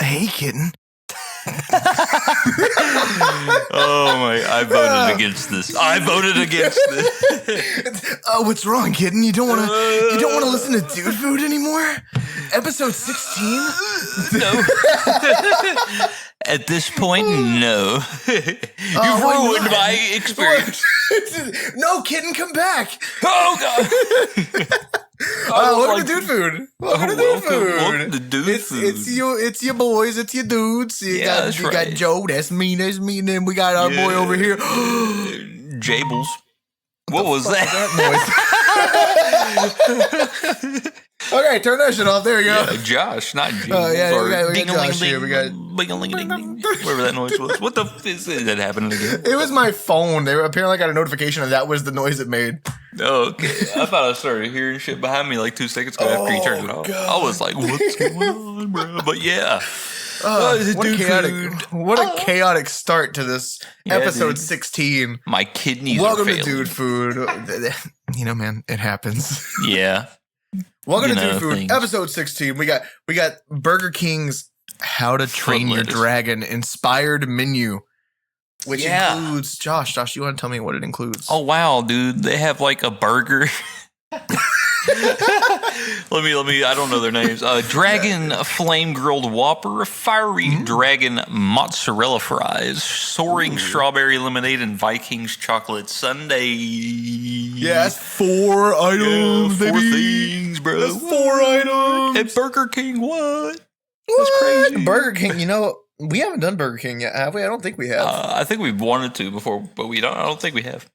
Hey, kitten. Oh my! I voted against this. I voted against this. Oh, what's wrong, kitten? You don't want to listen to Dude Food anymore? Episode 16? No. At this point, no. You've why ruined not? my experience. No, kitten, come back. Oh god! Welcome to Dude Food. Welcome to Dude Food. Welcome to Dude Food. It's your boys. It's your dudes. You got Joe. That's me. And then we got our boy over here. Jables. What was that noise? Okay, turn that shit off. There you go. Yeah, Josh, not Jables. Oh, yeah, or we got Josh here. We got ding-a-ling-a-ding-ding. Whatever that noise was. What the f is that happening again? It was my phone. They apparently got a notification and that was the noise it made. Oh, okay. I thought I started hearing shit behind me like 2 seconds ago after you turned it off. God. I was like, what's going on, bro? But yeah. What a chaotic start to this episode dude. 16. My kidneys Welcome are to failing. Dude Food. You know, man, it happens. Yeah. Welcome You to know, Dude Food, things. episode 16. We got Burger King's How to Train Your lettuce. Dragon inspired menu, which Yeah. includes Josh, you want to tell me what it includes? Oh wow, dude. They have like a burger. Let me I don't know their names. Dragon flame grilled Whopper, fiery dragon mozzarella fries, soaring strawberry lemonade, and Vikings chocolate sundae. Yeah, that's 4 items, Yeah, 4 baby. things, bro. That's 4 items. At Burger King, what? That's crazy. Burger King, we haven't done Burger King yet, have we? I don't think we have. I think we've wanted to before, but we don't. I don't think we have.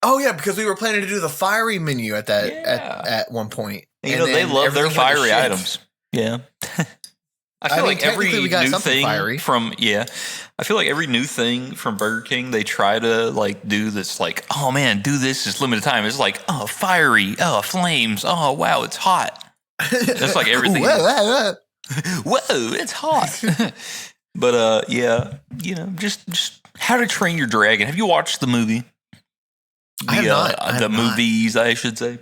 Oh yeah, because we were planning to do the fiery menu at that Yeah. at one point. You know, they then love their everything had to fiery shift. items. Yeah. I feel mean, like every technically we got new something thing fiery. I feel like every new thing from Burger King they try to like do that's like, oh man, do this, it's limited time. It's like, oh, fiery, oh, flames, oh wow, it's hot. That's like everything. Whoa, it's hot. But yeah, just How to Train Your Dragon. Have you watched the movie? I have not. I have the not. movies, I should say.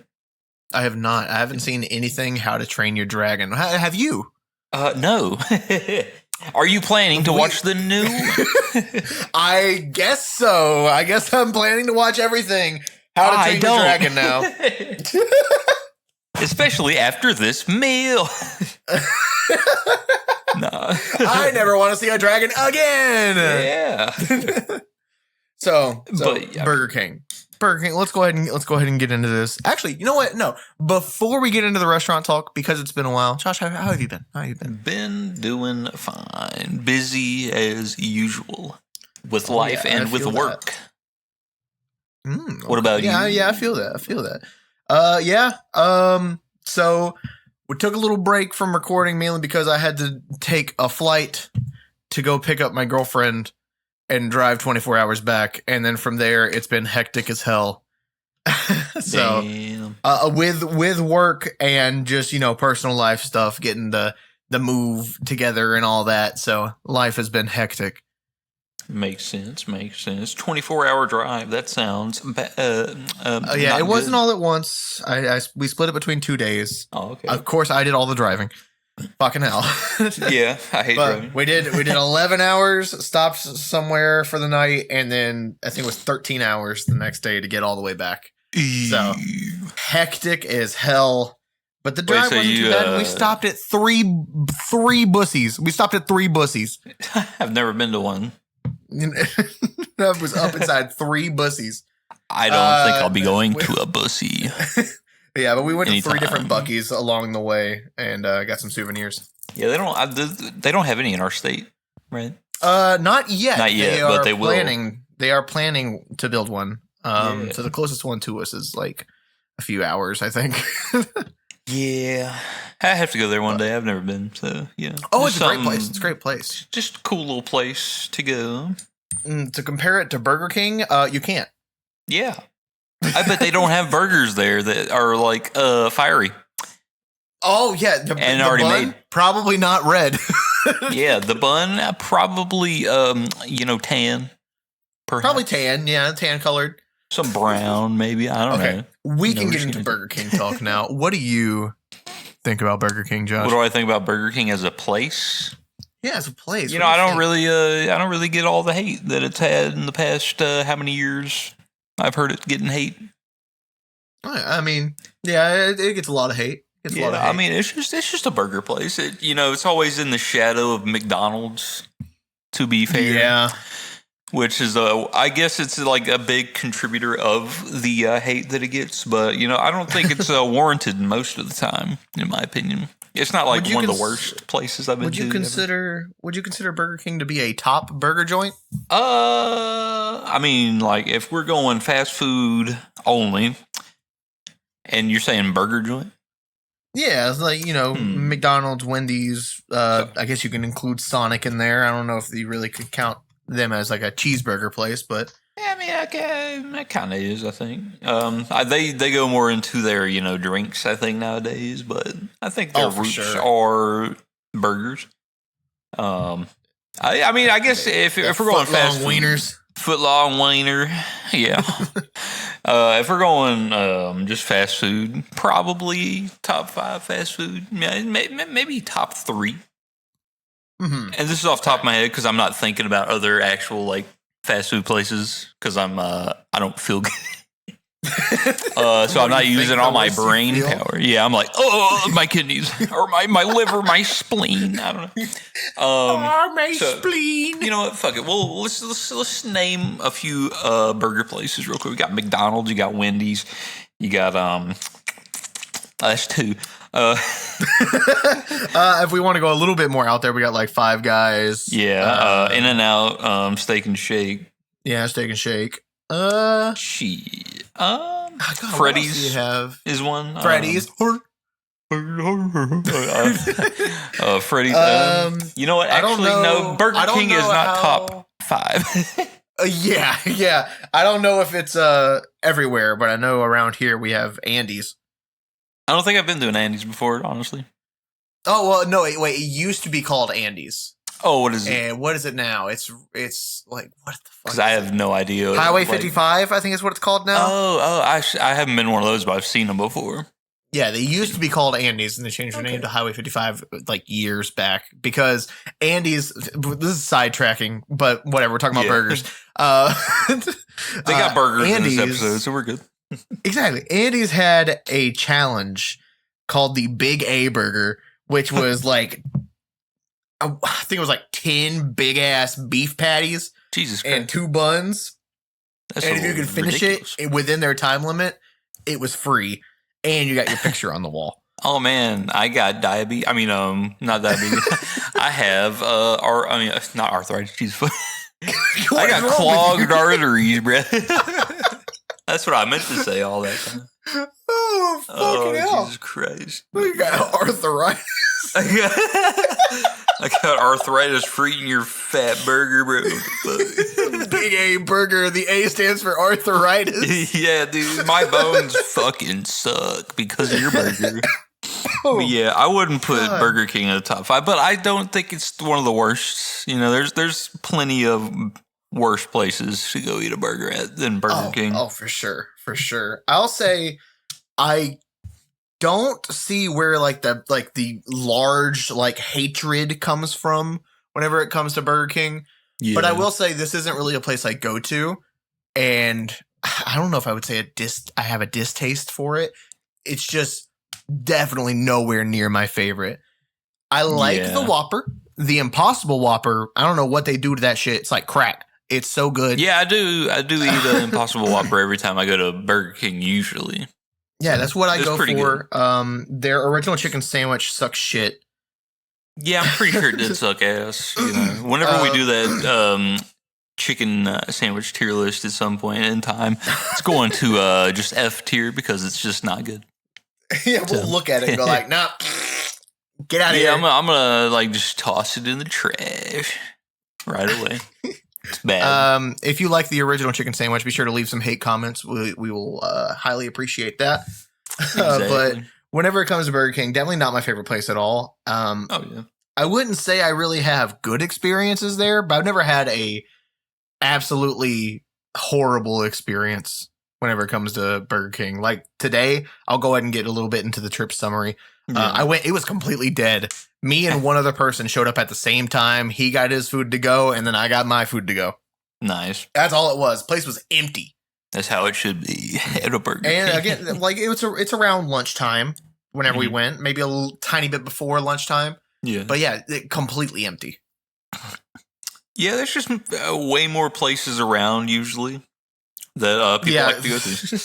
I have not. I haven't seen anything How to Train Your Dragon. Have you? No. Are you planning to watch the new? I guess so. I guess I'm planning to watch everything How to Train Your Dragon now. Especially after this meal. No. I never want to see a dragon again. Yeah. So But, yeah. Burger King. Let's go ahead and get into this. Actually, you know what? No, before we get into the restaurant talk, because it's been a while. Josh, how have you been? Been doing fine. Busy as usual with life yeah, and I with feel work. Okay. What about you? Yeah, I feel that. So we took a little break from recording mainly because I had to take a flight to go pick up my girlfriend and drive 24 hours back. And then from there, it's been hectic as hell. So Damn. with work and just, personal life stuff, getting the move together and all that. So life has been hectic. Makes sense. 24-hour drive. That sounds Yeah, it wasn't all at once. We split it between 2 days. Oh, okay. Of course, I did all the driving. Fucking hell. Yeah, I hate driving. But we did 11 hours, stopped somewhere for the night, and then I think it was 13 hours the next day to get all the way back. So hectic as hell. But the drive so wasn't you, too bad. And we stopped at three bussies. We stopped at 3 bussies. I've never been to one. That was up inside 3 bussies. I don't think I'll be going to a bussy. Yeah, but we went to 3 Anytime. different Buc-ee's along the way and got some souvenirs. Yeah, they don't have any in our state, right? Not yet. Not yet, but they will. They are planning to build one. Yeah. So the closest one to us is like a few hours, I think. Yeah, I have to go there one day. I've never been, so yeah. Oh, Just it's a great something- place. It's a great place. Just a cool little place to go. To compare it to Burger King, you can't. Yeah, I bet they don't have burgers there that are like fiery. Oh yeah, And already bun, made. probably not red. Yeah, the bun probably tan. Perhaps. Probably tan. Yeah, tan colored. Some brown, maybe. I don't know. We No, can we're get just into gonna- Burger King talk now. What do you think about Burger King, Josh? What do I think about Burger King as a place? Yeah, it's a place. You What know, do I don't think? really, I don't really get all the hate that it's had in the past. How many years I've heard it getting hate? I mean, yeah, it gets a lot of hate. It's a lot of Yeah, I hate. mean, it's just a burger place. It's always in the shadow of McDonald's. To be fair, Yeah. which is I guess it's like a big contributor of the hate that it gets. But I don't think it's warranted most of the time, in my opinion. It's not like Would you one of the cons- worst places I've been Would you to. consider Burger King to be a top burger joint? I mean, like if we're going fast food only, and you're saying burger joint. Yeah, it's like, McDonald's, Wendy's, I guess you can include Sonic in there. I don't know if you really could count them as like a cheeseburger place, but Yeah, I mean, that kind of is. I think they go more into their drinks. I think nowadays, but I think their for roots sure. are burgers. I mean, I guess if we're going fast food, wieners. foot long wiener, yeah. If we're going just fast food, probably top 5 fast food. Yeah, maybe top 3. Mm-hmm. And this is off the top of my head because I'm not thinking about other actual like fast food places because I don't feel good. So I'm not using all my brain power. Yeah, I'm like, oh, my kidneys or my liver, my spleen. I don't know. My spleen. You know what? Fuck it. Well, let's name a few burger places real quick. We got McDonald's. You got Wendy's. You got that's 2. If we want to go a little bit more out there, we got like Five Guys. Yeah. In-N-Out. Steak and Shake. Yeah, Steak and Shake. Shit. Freddy's is one. Freddy's. Freddy's. You know what? I don't Actually, know- no. Burger I don't King is know not how- top 5. Yeah. I don't know if it's everywhere, but I know around here we have Andy's. I don't think I've been to an Andy's before, honestly. Oh well, no, wait. It used to be called Andy's, Oh, what is it? and what is it now? It's like what the fuck? Because I is have it? no idea. Highway like- 55. I think is what it's called now. I haven't been one of those, but I've seen them before. Yeah, they used to be called Andy's, and they changed their name to Highway 55 like years back because Andy's. This is sidetracking, but whatever. We're talking about Yeah. burgers. They got burgers in Andy's- this episode, so we're good. Exactly. Andy's had a challenge called the Big A Burger, which was like, I think it was like 10 big ass beef patties Jesus Christ. and 2 buns. That's And if you could finish ridiculous. it within their time limit, it was free. And you got your picture on the wall. Oh man, I got diabetes. I mean, not diabetes. I have not arthritis. Jesus, I got clogged arteries, bro. That's what I meant to say all that time. Oh, fucking hell. Jesus Christ! You got arthritis. I got arthritis for eating your fat burger, bro. Big A Burger. The A stands for arthritis. Yeah, dude, my bones fucking suck because of your burger. But yeah, I wouldn't put God. Burger King in the top 5, but I don't think it's one of the worst. There's plenty of worse places to go eat a burger at than Burger King. Oh, for sure. I'll say I don't see where like the large like hatred comes from whenever it comes to Burger King. Yeah. But I will say this isn't really a place I go to, and I don't know if I would say I have a distaste for it. It's just definitely nowhere near my favorite. I like the Whopper, the Impossible Whopper. I don't know what they do to that shit. It's like crack. It's so good. Yeah, I do eat an Impossible Whopper every time I go to Burger King. Usually, Yeah, that's what I It's go pretty for. Their original chicken sandwich sucks shit. yeah, I'm pretty sure it did suck ass. Whenever we do that chicken sandwich tier list at some point in time, it's going to just F tier because it's just not good. Yeah, we'll look at it and go like, nah, get out of here. I'm gonna like just toss it in the trash right away. It's bad. If you like the original chicken sandwich, be sure to leave some hate comments. We will highly appreciate that. But Exactly. whenever it comes to Burger King, definitely not my favorite place at all. Oh yeah. I wouldn't say I really have good experiences there, but I've never had a absolutely horrible experience whenever it comes to Burger King. Like today, I'll go ahead and get a little bit into the trip summary. Yeah. It was completely dead. Me and one other person showed up at the same time. He got his food to go, and then I got my food to go. Nice. That's all it was. The place was empty. That's how it should be at a Burger And King. again, like it's around lunchtime whenever we went, maybe a little, tiny bit before lunchtime. Yeah. But yeah, completely empty. Yeah, there's just way more places around usually that people like to go to.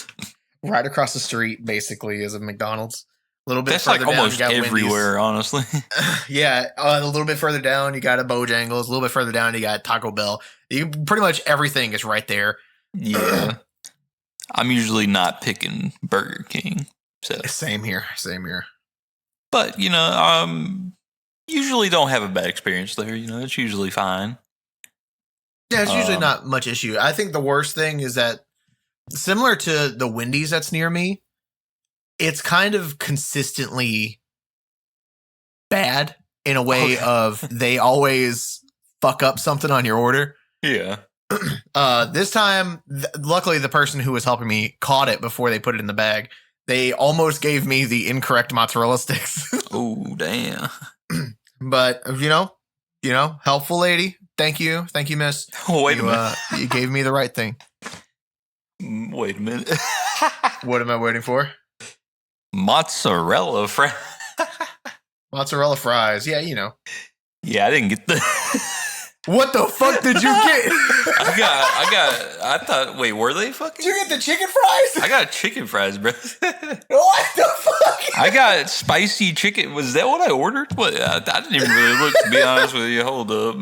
Right across the street, basically, is a McDonald's. A little bit That's further like down, almost you got everywhere, honestly. Wendy's. Yeah, a little bit further down, you got a Bojangles. A little bit further down, you got Taco Bell. Pretty much everything is right there. Yeah. I'm usually not picking Burger King. So, Same here. but usually don't have a bad experience there. It's usually fine. Yeah, it's usually not much issue. I think the worst thing is that, similar to the Wendy's that's near me, it's kind of consistently bad in a way of they always fuck up something on your order. Yeah. This time, luckily, the person who was helping me caught it before they put it in the bag. They almost gave me the incorrect mozzarella sticks. Oh, damn. But, helpful lady. Thank you, miss. Wait a minute. You gave me the right thing. Wait a minute. What am I waiting for? Mozzarella fries. Mozzarella fries. Yeah, Yeah, I didn't get the. What the fuck did you get? I thought, wait, were they fucking? Did you get the chicken fries? I got chicken fries, bro. What the fuck? I got spicy chicken. Was that what I ordered? What? I didn't even really look, to be honest with you. Hold up.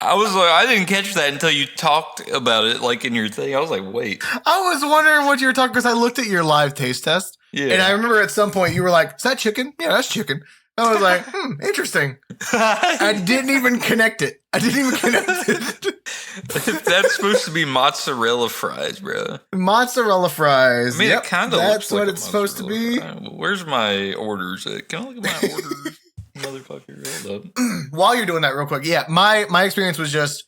I was like, I didn't catch that until you talked about it, like in your thing. I was like, wait. I was wondering what you were talking, because I looked at your live taste test. Yeah. And I remember at some point you were like, is that chicken? Yeah, that's chicken. I was like, interesting. I didn't even connect it. That's supposed to be mozzarella fries, bro. Mozzarella fries. I mean, Yep, it kind of that's looks like what a it's supposed to be. Where's my orders at? Can I look at my orders? Motherfucker, hold up. While you're doing that real quick, yeah, my experience was just,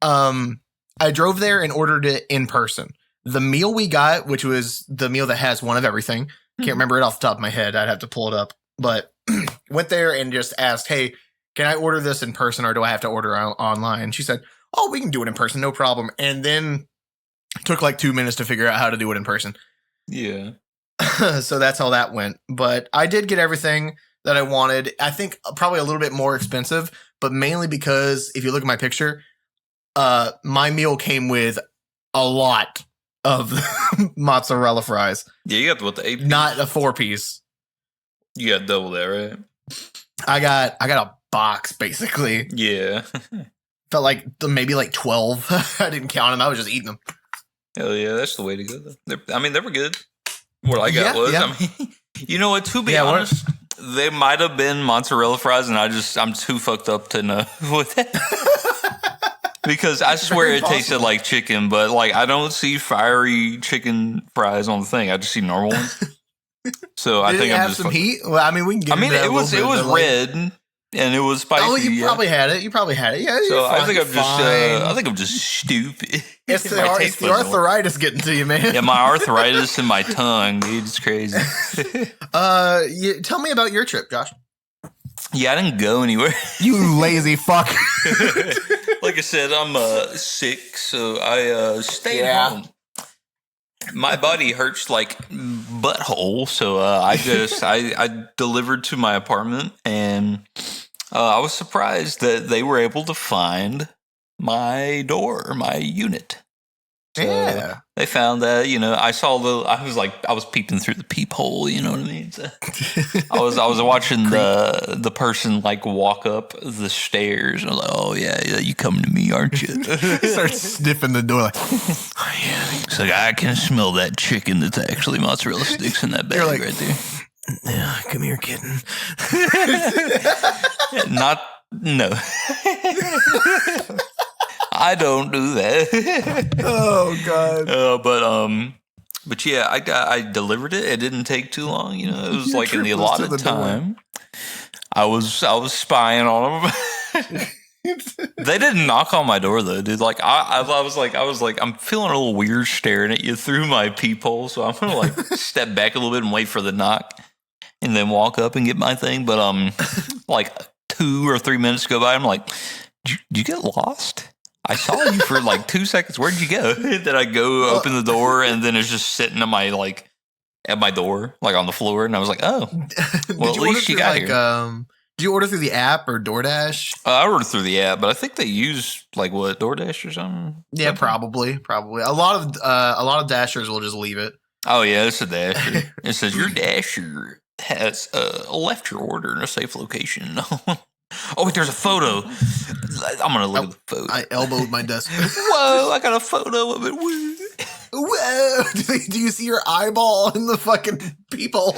I drove there and ordered it in person. The meal we got, which was the meal that has one of everything, can't remember it off the top of my head. I'd have to pull it up, but went there and just asked, hey, can I order this in person or do I have to order online? She said, oh, we can do it in person, no problem. And then it took like 2 minutes to figure out how to do it in person. Yeah. So that's how that went. But I did get everything that I wanted. I think probably a little bit more expensive, but mainly because if you look at my picture, my meal came with a lot of mozzarella fries. Yeah, you got the 8 piece. Not a 4-piece. You got double that, right? I got a box basically. Yeah. Felt like maybe like 12. I didn't count them. I was just eating them. Hell yeah, that's the way to go. They were good. What I got was, yeah. I mean, you know what? To be honest, they might have been mozzarella fries, and I'm too fucked up to know what that. Because I swear it tasted like chicken, but like I don't see fiery chicken fries on the thing. I just see normal ones. So I think it I'm have just some heat. Well, I mean, we can get. I mean, it was red and it was spicy. Oh, you probably had it. Yeah. So I think I'm just stupid. It's the arthritis getting to you, man. Yeah, my arthritis in my tongue, dude. It's crazy. Tell me about your trip, Josh. Yeah, I didn't go anywhere. You lazy fuck. Like I said, I'm sick, so I stayed home. My body hurts like butthole, so I delivered to my apartment, and I was surprised that they were able to find my door, my unit. So yeah, they found that. I was peeping through the peephole. You know what I mean? So I was watching the person like walk up the stairs. And I was like, oh yeah, you coming to me, aren't you? Start sniffing the door like, oh yeah. It's like I can smell that chicken that's actually mozzarella sticks in that bag right there. Yeah, come here, kitten. No. I don't do that. Oh God. But yeah, I delivered it. It didn't take too long. You know, it was like in the allotted time. I was spying on them. They didn't knock on my door though, dude. Like I was like, I'm feeling a little weird staring at you through my peephole, so I'm gonna like step back a little bit and wait for the knock, and then walk up and get my thing. But like 2 or 3 minutes go by, I'm like, did you get lost? I saw you for like 2 seconds. Where'd you go? Then I go open the door, and then it's just sitting at my door, like on the floor, and I was like, oh, well, at least you got here. Did you order through the app or DoorDash? I ordered through the app, but I think they use like what, DoorDash or something. Yeah, probably. A lot of Dashers will just leave it. Oh yeah, it's a Dasher. It says your Dasher has left your order in a safe location. Oh wait, there's a photo. I'm gonna look at the photo. I elbowed my desk. Whoa, I got a photo of it. Whoa! Do you see your eyeball in the fucking people?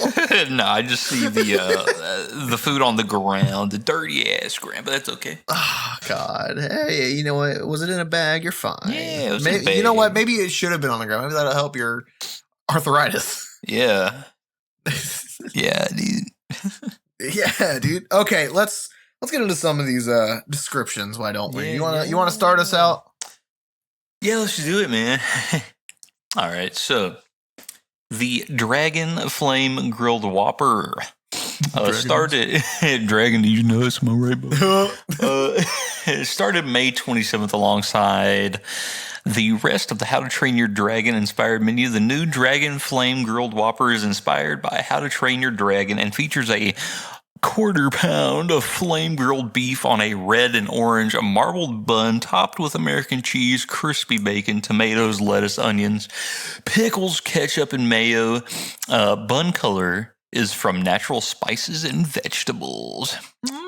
No, I just see the food on the ground, the dirty ass ground, but that's okay. Oh God! Hey, you know what? Was it in a bag? You're fine. Yeah, it was in a bag. You know what? Maybe it should have been on the ground. Maybe that'll help your arthritis. Yeah. Yeah, dude. Yeah, dude. Okay, let's get into some of these descriptions. Why don't we? Yeah, you wanna start us out? Yeah, let's do it, man. All right, so the Dragon Flame Grilled Whopper started. Dragon, did you know it's my rainbow? It started May 27th alongside the rest of the How to Train Your Dragon inspired menu. The new Dragon Flame Grilled Whopper is inspired by How to Train Your Dragon and features a 1/4 pound of flame grilled beef on a red and orange marbled bun topped with American cheese, crispy bacon, tomatoes, lettuce, onions, pickles, ketchup, and mayo. Bun color is from natural spices and vegetables.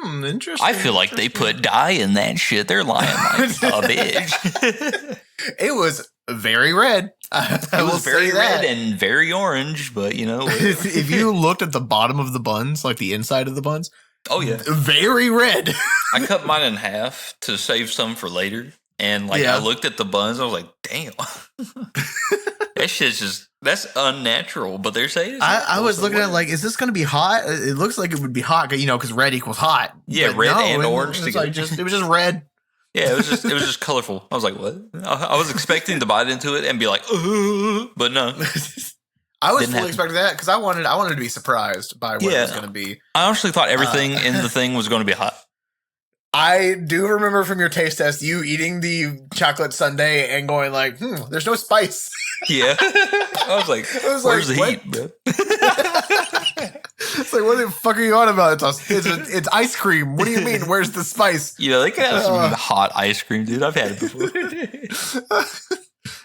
Interesting. I feel like they put dye in that shit. They're lying like a bitch. It was very red. It was very red and very orange, but you know. If you looked at the bottom of the buns, like the inside of the buns, oh yeah, very red. I cut mine in half to save some for later, and I looked at the buns, I was like, damn, that shit's that's unnatural. But they're saying I was looking at like, is this going to be hot? It looks like it would be hot, because red equals hot. Yeah, but red and orange together. It was just red. Yeah, it was just colorful. I was like, what? I was expecting to bite into it and be like, but no. I was fully expecting that because I wanted to be surprised by what it was going to be. I honestly thought everything in the thing was going to be hot. I do remember from your taste test you eating the chocolate sundae and going like, there's no spice. Yeah. I was like, where's the heat, bro? It's like, what the fuck are you on about? It's ice cream. What do you mean? Where's the spice? They could have some hot ice cream, dude. I've had it before.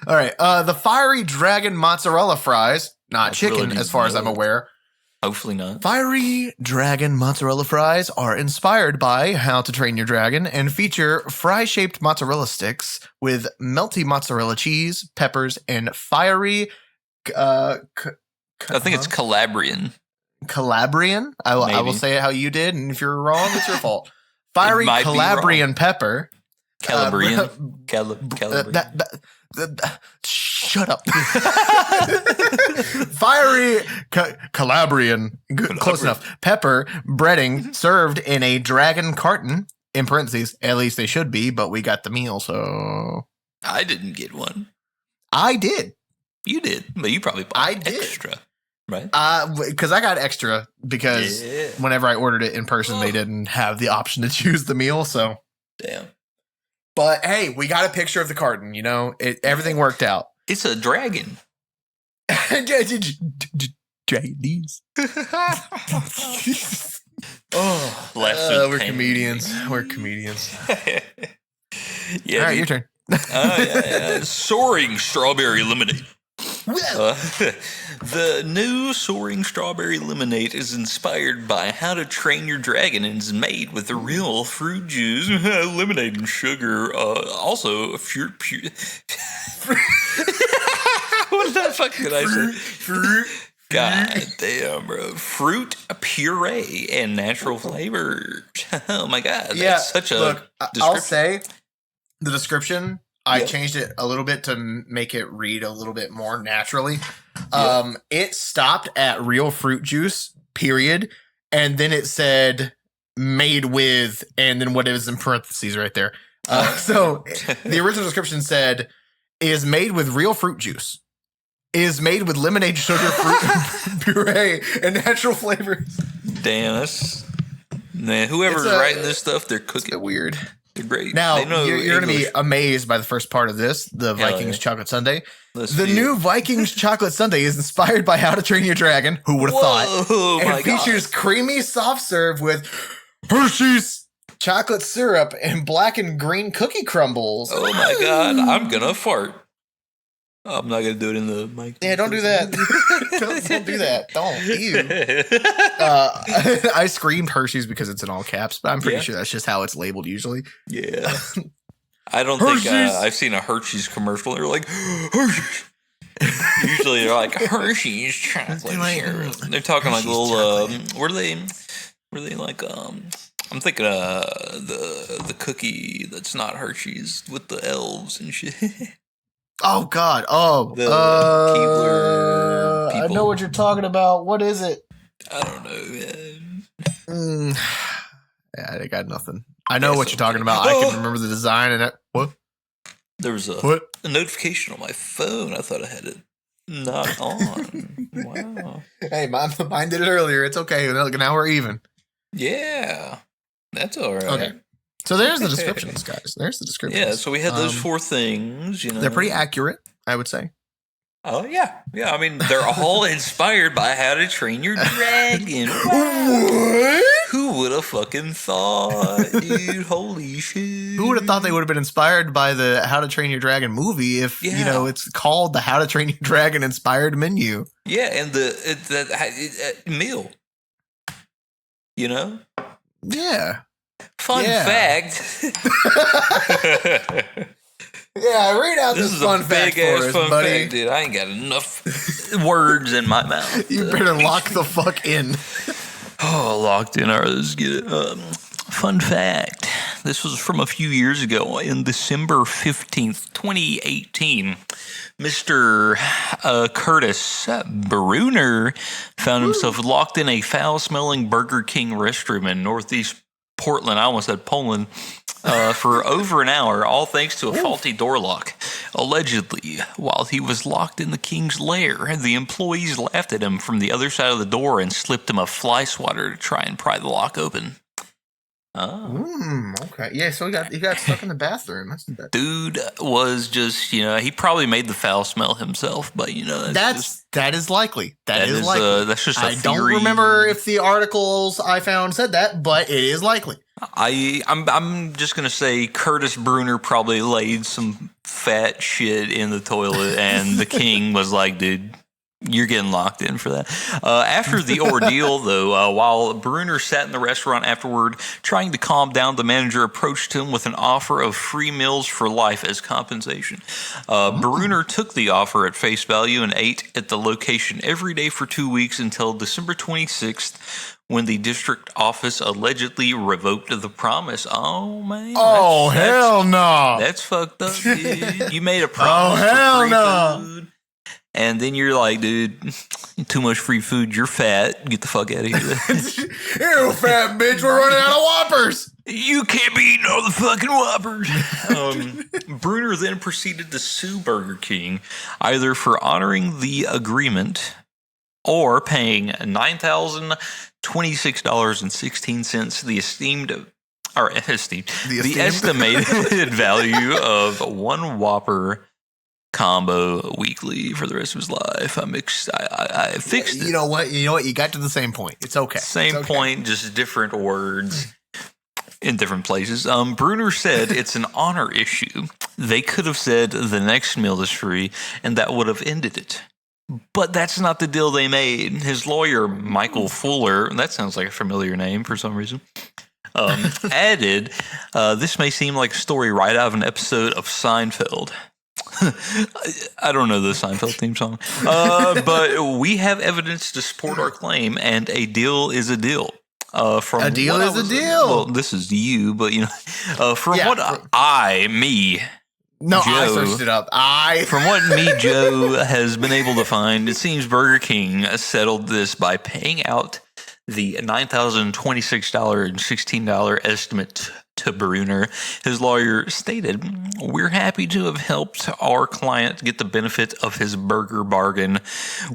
All right. The Fiery Dragon Mozzarella Fries, not chicken, as far as I'm aware. Hopefully not. Fiery Dragon Mozzarella Fries are inspired by How to Train Your Dragon and feature fry-shaped mozzarella sticks with melty mozzarella cheese, peppers, and fiery... I think it's Calabrian. Calabrian? I will say it how you did, and if you're wrong, it's your fault. Fiery Calabrian pepper. Calabrian. Shut up. Fiery Calabrian. Close enough. Pepper breading served in a dragon carton. In parentheses, at least they should be, but we got the meal, so. I didn't get one. I did. You did, but you probably bought extra, right? Because I got extra because whenever I ordered it in person, they didn't have the option to choose the meal, so. Damn. But hey, we got a picture of the carton, everything worked out. It's a dragon. Dragonies. We're comedians. We're comedians. Yeah. All right, your turn. Soaring strawberry lemonade. The new Soaring Strawberry Lemonade is inspired by How to Train Your Dragon and is made with the real fruit juice, lemonade, and sugar. Also, fruit. What the fuck did I say? Fruit. God damn, bro. Fruit puree and natural flavors. Oh my God. That's such a description. I'll say the description. I changed it a little bit to make it read a little bit more naturally. It stopped at real fruit juice, period. And then it said made with, and then what is in parentheses right there. So the original description said, is made with real fruit juice. Is made with lemonade, sugar, fruit puree, and natural flavors. Damn, man, whoever's writing this stuff, they're cooking. It's weird. They're great. Now, they you're going to be amazed by the first part of this, the Vikings chocolate sundae. The new Vikings chocolate sundae is inspired by How to Train Your Dragon. Who would have thought? And features creamy soft serve with Hershey's chocolate syrup and black and green cookie crumbles. Oh my God, I'm going to fart. I'm not going to do it in the mic. Yeah, don't do that. don't do that. Don't. Ew. I screamed Hershey's because it's in all caps, but I'm pretty sure that's just how it's labeled usually. Yeah. I don't think I've seen a Hershey's commercial. They're like, Hershey's. Usually they're like, Hershey's chocolate syrup. They're talking like little, were they like, I'm thinking the cookie that's not Hershey's with the elves and shit. Oh God! Oh, the Keebler I know what you're talking about. What is it? I don't know, man. Yeah, I got nothing. I know what you're talking about. I can remember the design and what? There was a notification on my phone. I thought I had it not on. Wow. Hey, mine did it earlier. It's okay. Now we're even. Yeah, that's all right. Okay. So there's the descriptions, guys. There's the descriptions. Yeah, so we had those 4 things, you know. They're pretty accurate, I would say. Oh, yeah. Yeah, I mean, they're all inspired by How to Train Your Dragon. What? Who would have fucking thought, dude? Holy shit. Who would have thought they would have been inspired by the How to Train Your Dragon movie if, you know, it's called the How to Train Your Dragon inspired menu? Yeah, and the meal. You know? Yeah. Fun fact. Yeah, read out this fun fact for us, buddy. Fact, dude. I ain't got enough words in my mouth. You better lock the fuck in. Oh, locked in. All right, let's get it. Fun fact. This was from a few years ago, in December 15th, 2018. Mr. Curtis Bruner found himself locked in a foul-smelling Burger King restroom in Northeast Portland, I almost said Poland, for over an hour, all thanks to a faulty door lock. Allegedly, while he was locked in the King's lair, the employees laughed at him from the other side of the door and slipped him a fly swatter to try and pry the lock open. Oh. Okay. Yeah, so he got stuck in the bathroom. That's bad. Dude was just, you know, he probably made the foul smell himself, but you know, that is likely. That is likely. That's just I don't remember if the articles I found said that, but it is likely. I'm just gonna say Curtis Bruner probably laid some fat shit in the toilet, and the King was like, dude, you're getting locked in for that. After the ordeal, though, while Bruner sat in the restaurant afterward, trying to calm down, the manager approached him with an offer of free meals for life as compensation. Bruner took the offer at face value and ate at the location every day for 2 weeks until December 26th, when the district office allegedly revoked the promise. Oh, man. Oh, hell no. That's fucked up, dude. You made a promise. Oh, hell no. Food. And then you're like, dude, too much free food. You're fat. Get the fuck out of here. You fat bitch. We're running out of Whoppers. You can't be eating all the fucking Whoppers. Bruner then proceeded to sue Burger King, either for honoring the agreement or paying $9,026.16, the estimated value of one Whopper combo weekly for the rest of his life. I fixed it. You know what? You got to the same point. It's okay. Same point, just different words in different places. Bruner said it's an honor issue. They could have said the next meal is free, and that would have ended it. But that's not the deal they made. His lawyer, Michael Fuller, that sounds like a familiar name for some reason, added, this may seem like a story right out of an episode of Seinfeld. I don't know the Seinfeld theme song, but we have evidence to support our claim, and a deal is a deal. A deal is a deal. Well, this is you, but you know, from what Joe, I searched it up. From what Joe has been able to find, it seems Burger King settled this by paying out the $9,026 and $16 estimate to Bruner. His lawyer stated, "We're happy to have helped our client get the benefit of his burger bargain,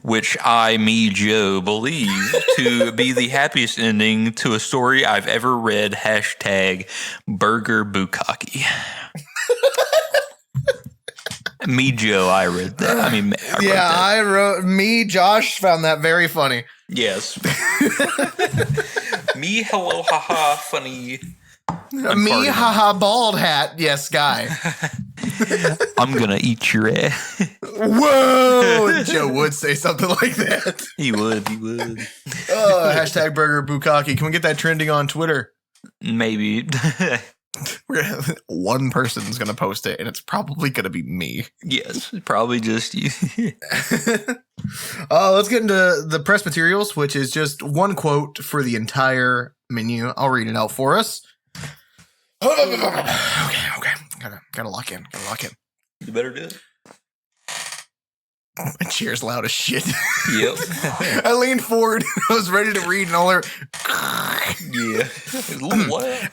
which me, Joe, believe to be the happiest ending to a story I've ever read. Hashtag Burger Bukkake." Me, Joe, I read that. I mean, I wrote, Josh found that very funny. Yes. Me, hello, haha, funny. Me, haha, bald hat. Yes, guy. I'm gonna eat your ass. Whoa! Joe would say something like that. He would. Hashtag Burger Bukkake. Can we get that trending on Twitter? Maybe. One person's gonna post it, and it's probably gonna be me. Yes, probably just you. Let's get into the press materials, which is just one quote for the entire menu. I'll read it out for us. Okay. Gotta lock in. You better do it. My chair's loud as shit. Yep. I leaned forward. I was ready to read, and all there. Yeah. It's a little loud.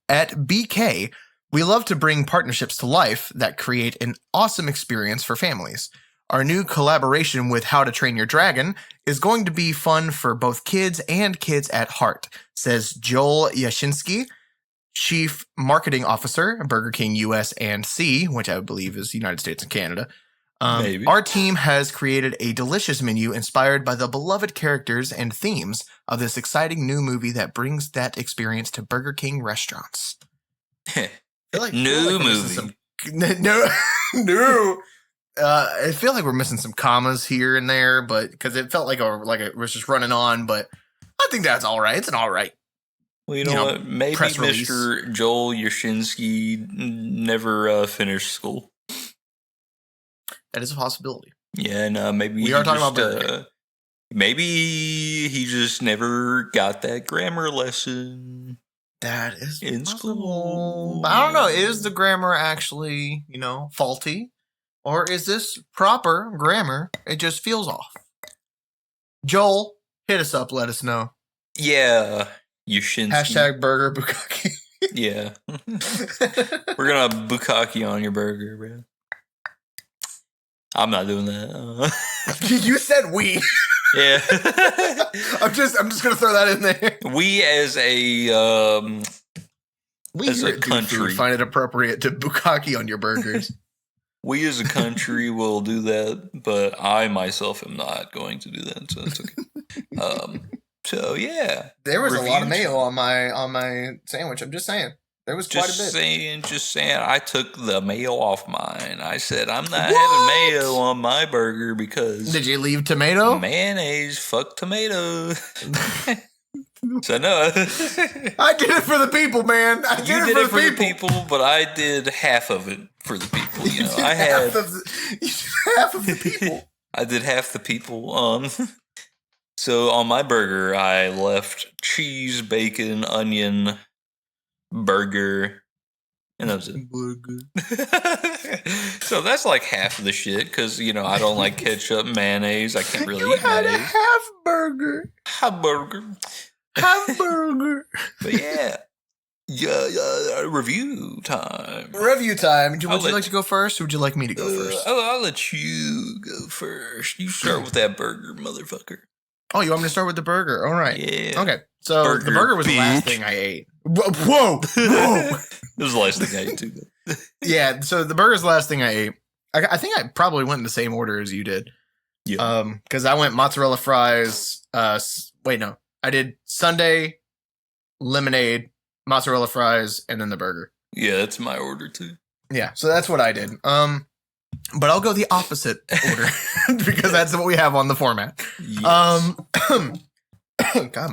At BK, we love to bring partnerships to life that create an awesome experience for families. Our new collaboration with How to Train Your Dragon is going to be fun for both kids and kids at heart, says Joel Yashinsky, Chief Marketing Officer, Burger King US and C, which I believe is United States and Canada. Maybe. Our team has created a delicious menu inspired by the beloved characters and themes of this exciting new movie that brings that experience to Burger King restaurants. New movie. No. I feel like we're missing some commas here and there, but because it felt like it was just running on. But I think that's all right. It's an all right. Well, you know what? Maybe Mr. Joel Yashinsky never finished school. That is a possibility. Yeah, and maybe we are talking about Burger. Maybe he just never got that grammar lesson. That is in school. I don't know. Is the grammar actually, faulty, or is this proper grammar? It just feels off. Joel, hit us up. Let us know. Yeah, Yashinsky. Hashtag Burger Bukkake. Yeah, we're gonna bukkake on your burger, bro. I'm not doing that. You said we. Yeah. I'm just gonna throw that in there. We as a country find it appropriate to bukkake on your burgers. We as a country will do that, but I myself am not going to do that. So it's okay. So yeah, there was a lot of mayo on my sandwich. I'm just saying. There was quite a bit. Just saying, I took the mayo off mine. I said, I'm not having mayo on my burger because... Did you leave tomato? Mayonnaise, fuck tomato. So no. I did it for the people, man. You did it for the people, but I did half of it for the people. I had... half of the people. I did half the people. So on my burger, I left cheese, bacon, onion... burger, and that was it. Burger. So that's like half of the shit because I don't like ketchup, mayonnaise. I can't really eat mayonnaise. Half burger. But yeah, review time. Would you like to go first, or would you like me to go first? I'll let you go first. You start with that burger, motherfucker. Oh, you want me to start with the burger? All right. Yeah. Okay. So the burger was the last thing I ate. Whoa. It was the last thing I ate too. Yeah. So the burger's the last thing I ate. I think I probably went in the same order as you did. Yeah. Because I went mozzarella fries. Wait, no. I did sundae, lemonade, mozzarella fries, and then the burger. Yeah, that's my order too. Yeah. So that's what I did. But I'll go the opposite order because that's what we have on the format. Yes. God,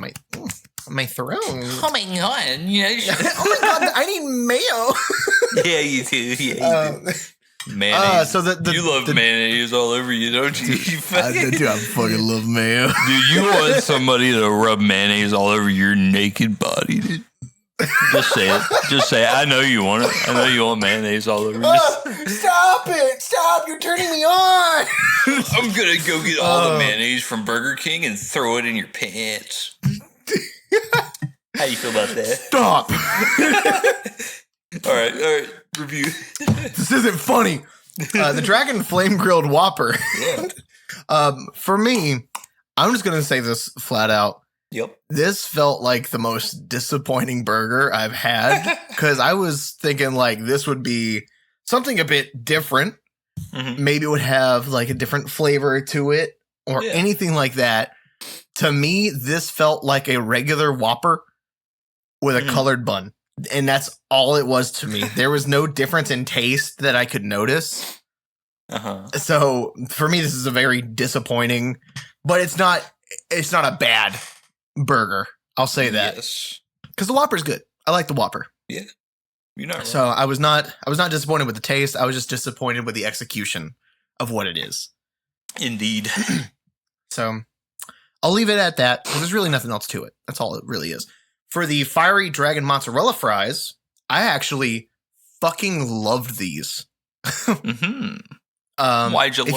my throat. Oh my god! Oh my god! I need mayo. Yeah, you do. Yeah, you do. Mayonnaise. So you love mayonnaise all over you, don't you? I do. I fucking love mayo. Dude, you want somebody to rub mayonnaise all over your naked body, dude? Just say it. Just say it. I know you want it. I know you want mayonnaise all over you. Stop it! Stop! You're turning me on. I'm gonna go get all the mayonnaise from Burger King and throw it in your pants. How you feel about that? Stop. All right. Review. This isn't funny. The Dragon Flame Grilled Whopper. Yeah. For me, I'm just gonna say this flat out. Yep. This felt like the most disappointing burger I've had because I was thinking like this would be something a bit different. Mm-hmm. Maybe it would have like a different flavor to it or anything like that. To me, this felt like a regular Whopper with a colored bun. And that's all it was to me. There was no difference in taste that I could notice. So for me, this is a very disappointing, but it's not a bad burger. I'll say that. Yes. Because the Whopper's good. I like the Whopper. Yeah. You're not So I was not disappointed with the taste. I was just disappointed with the execution of what it is. Indeed. So I'll leave it at that because there's really nothing else to it. That's all it really is. For the Fiery Dragon Mozzarella Fries, I actually fucking loved these. Mm-hmm. Why'd you love them?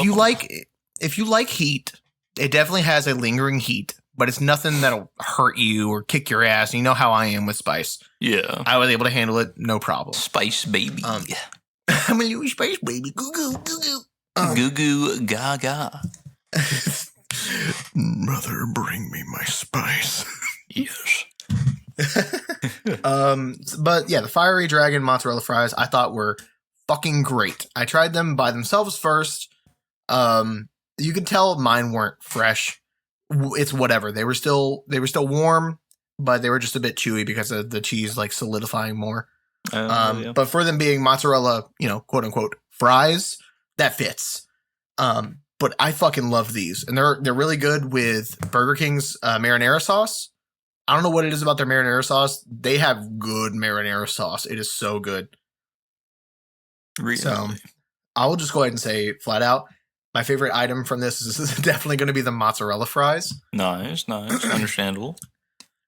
If you like heat, it definitely has a lingering heat, but it's nothing that'll hurt you or kick your ass. You know how I am with spice. Yeah. I was able to handle it, no problem. Spice baby. I'm a little spice baby. Goo goo goo goo. Goo goo gaga. Mother, bring me my spice. Yes. But yeah, the Fiery Dragon Mozzarella Fries I thought were fucking great. I tried them by themselves first. You could tell mine weren't fresh. It's whatever. They were still warm, but they were just a bit chewy because of the cheese like solidifying more. But for them being mozzarella, quote unquote fries, that fits. But I fucking love these, and they're really good with Burger King's marinara sauce. I don't know what it is about their marinara sauce. They have good marinara sauce. It is so good. Really? So I will just go ahead and say flat out, my favorite item from this is definitely going to be the mozzarella fries. Nice. Understandable.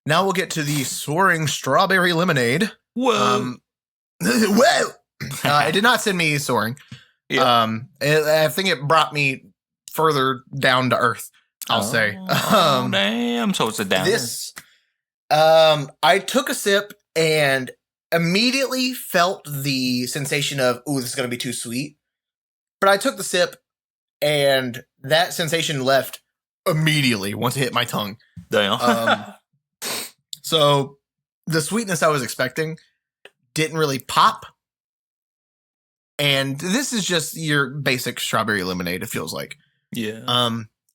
Now we'll get to the soaring strawberry lemonade. Whoa. Whoa! It did not send me soaring. Yeah. I think it brought me further down to earth, I'll say. Damn. So it's a downer. I took a sip and immediately felt the sensation of, ooh, this is going to be too sweet. But I took the sip and that sensation left immediately once it hit my tongue. Damn. So the sweetness I was expecting didn't really pop. And this is just your basic strawberry lemonade, it feels like. Yeah.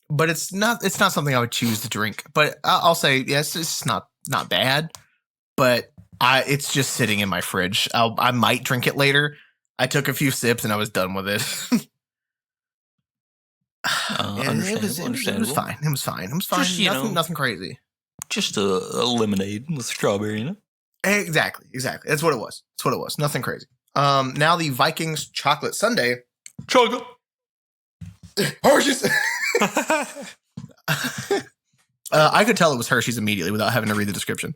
But it's not something I would choose to drink. But I'll say, yes, it's not bad, but it's just sitting in my fridge. I might drink it later. I took a few sips and I was done with it. It was fine. It was fine. Just, nothing crazy. Just a lemonade with strawberry in it. Exactly. That's what it was. Nothing crazy. Now the Vikings chocolate sundae. Chocolate. Hershey's. I could tell it was Hershey's immediately without having to read the description.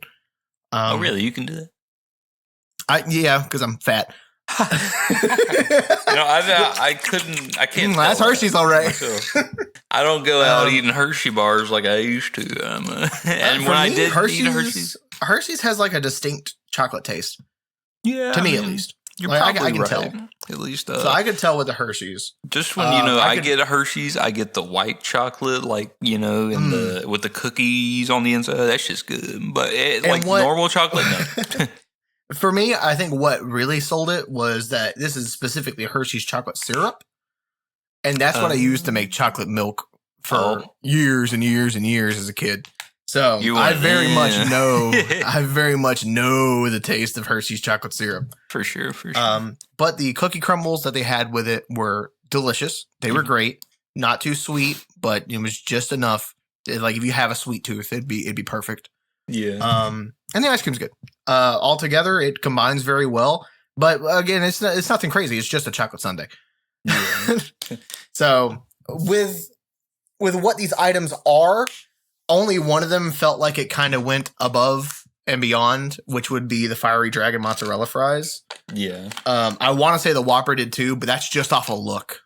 Oh, really? You can do that? Yeah, because I'm fat. I can't. That's Hershey's, all right. I don't go out eating Hershey bars like I used to. And when I did eat Hershey's has like a distinct chocolate taste. Yeah, to me at least. You're like, probably I can right. tell. At least, so I could tell with the Hershey's. Just when I get a Hershey's, I get the white chocolate, like with the cookies on the inside. That's just good. But normal chocolate, no. For me, I think what really sold it was that this is specifically Hershey's chocolate syrup, and that's what I used to make chocolate milk for years and years and years as a kid. So I very much know the taste of Hershey's chocolate syrup. For sure. But the cookie crumbles that they had with it were delicious. They were great. Not too sweet, but it was just enough. Like if you have a sweet tooth, it'd be perfect. Yeah. And the ice cream's good. Altogether, it combines very well. But again, it's nothing crazy. It's just a chocolate sundae. Yeah. So with what these items are, only one of them felt like it kind of went above and beyond, which would be the Fiery Dragon mozzarella fries. Yeah. I want to say the Whopper did too, but that's just off a look,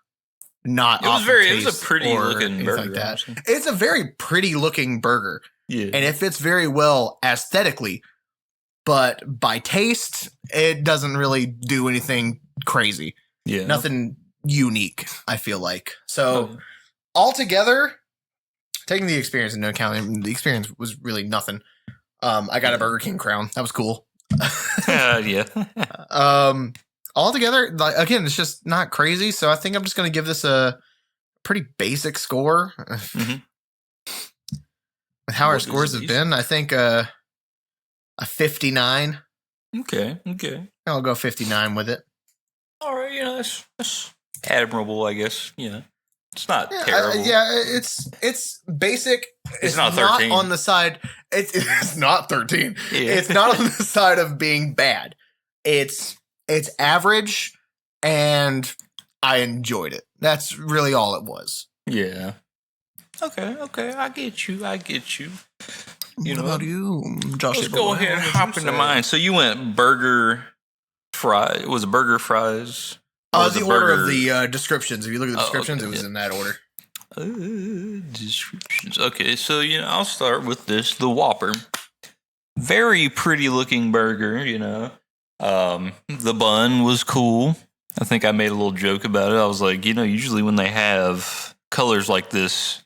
not. It was off of it was taste a pretty or looking anything burger. like that. Honestly. It's a very pretty looking burger, Yeah. and it fits very well aesthetically. But by taste, it doesn't really do anything crazy. Yeah. Nothing unique, I feel like. So Oh. altogether, taking the experience into account, the experience was really nothing. I got a Burger King crown. That was cool. Yeah. Altogether, like, again, it's just not crazy. So I think I'm just going to give this a pretty basic score. Mhm. With how our What is scores have these? been, I think a 59. Okay. Okay. I'll go 59 with it. All right. You know, that's admirable, I guess. You know, it's not Yeah, terrible. it's basic. It's not 13. on the side. It's not 13. Yeah. It's not on the side of being bad. It's average, and I enjoyed it. That's really all it was. Yeah. Okay. Okay. I get you. You What know, about you, Josh? Let's go ahead and hop into mine. So you went burger fry. Was it burger fries? Or was The it order of burger- the descriptions. If you look at the Oh, descriptions, okay, it was yeah. in that order. Descriptions. Okay, so I'll start with this: the Whopper. Very pretty looking burger. The bun was cool. I think I made a little joke about it. I was like, usually when they have colors like this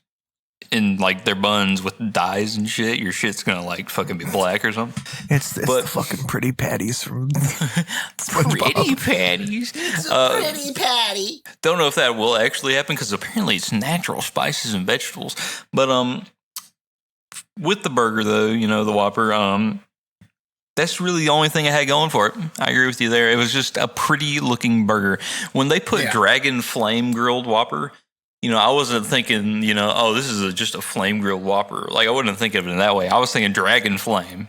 in like their buns with dyes and shit, your shit's gonna like fucking be black or something. It's But- the fucking pretty patties from Pretty patties. pretty patty. Don't know if that will actually happen because apparently it's natural spices and vegetables. But with the burger though, the Whopper, that's really the only thing I had going for it. I agree with you there. It was just a pretty looking burger. When they put Yeah. Dragon Flame grilled Whopper, I wasn't thinking, this is just a flame grilled Whopper. Like I wouldn't think of it in that way. I was thinking Dragon Flame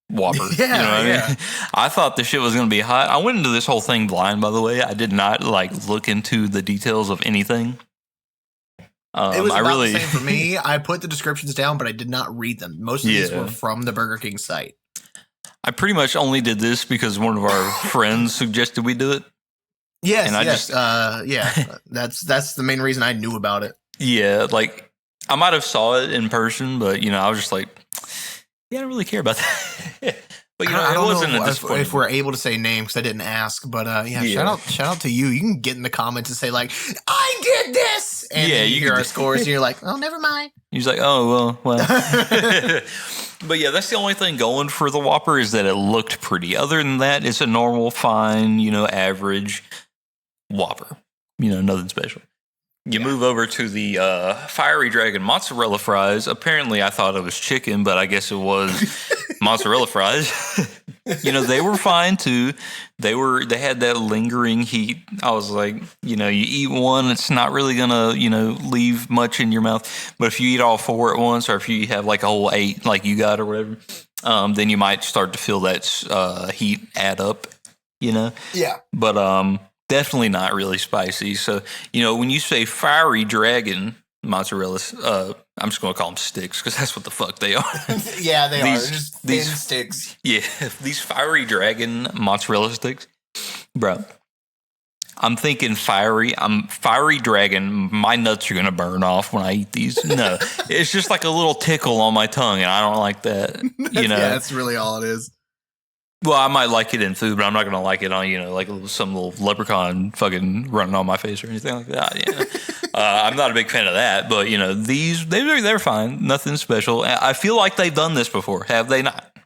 Whopper. Yeah, you know what yeah. I mean? I thought the shit was going to be hot. I went into this whole thing blind, by the way. I did not look into the details of anything. It was I about really the same for me. I put the descriptions down, but I did not read them. Most of these Yeah. were from the Burger King site. I pretty much only did this because one of our friends suggested we do it. Yes, And I yes, just- yeah. That's the main reason I knew about it. Yeah, I might have saw it in person, but I was just like, yeah, I don't really care about that. But I it don't wasn't know a if disappointment. we're able to say names because I didn't ask, but yeah, Yeah. shout out to you. You can get in the comments and say like, I did this, and Yeah, then you you hear can our do- scores, and you're like, oh, never mind. He's like, oh well. But yeah, that's the only thing going for the Whopper is that it looked pretty. Other than that, it's a normal, fine, average Whopper. Nothing special. You move over to the Fiery Dragon mozzarella fries. Apparently, I thought it was chicken, but I guess it was mozzarella fries. They were fine too. They had that lingering heat. I was like, you eat one, it's not really gonna, leave much in your mouth. But if you eat all 4 at once, or if you have like a whole 8, like you got or whatever, then you might start to feel that heat add up. Yeah, But definitely not really spicy. So, when you say Fiery Dragon mozzarella, I'm just going to call them sticks because that's what the fuck they are. yeah, they These- are just thin these- sticks. Yeah, these Fiery Dragon mozzarella sticks. Bro, I'm thinking Fiery Dragon. My nuts are going to burn off when I eat these. No, it's just like a little tickle on my tongue, and I don't like that. Yeah, that's really all it is. Well, I might like it in food, but I'm not going to like it on, like some little leprechaun fucking running on my face or anything like that. I'm not a big fan of that, but, these, they're fine. Nothing special. I feel like they've done this before. Have they not?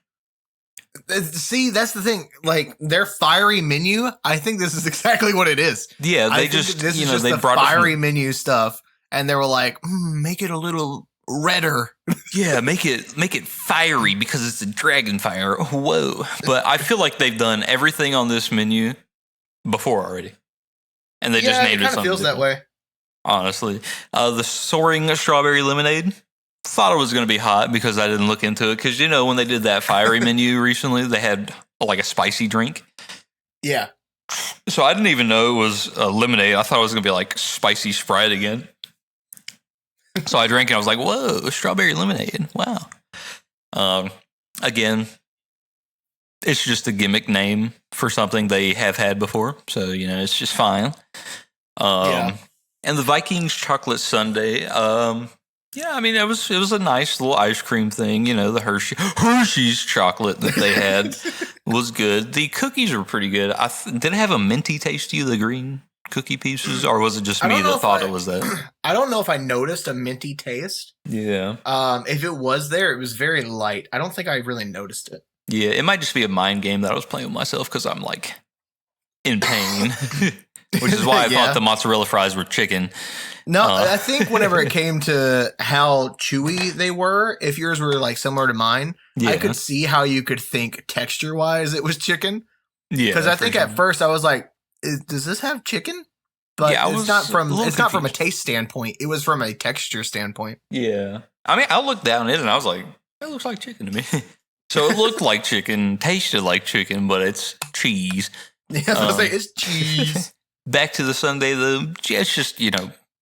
See, that's the thing. Like their fiery menu, I think this is exactly what it is. Yeah, I they think just, this is just they the brought fiery it menu stuff, and they were like, make it a little redder. yeah, make it fiery because it's a dragon fire. Whoa. But I feel like they've done everything on this menu before already. And they just named it kind of something feels that different. way. Honestly. The soaring strawberry lemonade, thought it was going to be hot because I didn't look into it. Because, when they did that fiery menu recently, they had like a spicy drink. Yeah, So I didn't even know it was a lemonade. I thought it was going to be like spicy Sprite again. So I drank it. I was like, whoa, strawberry lemonade. Wow. Again, it's just a gimmick name for something they have had before. So, it's just fine. Yeah. And the Vikings chocolate sundae, yeah, I mean, it was a nice little ice cream thing. The Hershey's chocolate that they had was good. The cookies were pretty good. Did it have a minty taste to you, the green cookie pieces, or was it just me that thought it was that? I don't know if I noticed a minty taste. Yeah. If it was there, it was very light. I don't think I really noticed it. Yeah, it might just be a mind game that I was playing with myself because I'm like in pain, which is why I thought the mozzarella fries were chicken. No, I think whenever it came to how chewy they were, if yours were like similar to mine, I could see how you could think texture wise it was chicken. Yeah, because I think at first I was like, does this have chicken? But it's not from a taste standpoint. It was from a texture standpoint. Yeah, I mean, I looked down at it and I was like, it looks like chicken to me. So it looked like chicken, tasted like chicken, but it's cheese. Yeah, I was gonna say it's cheese. Back to the sundae, it's just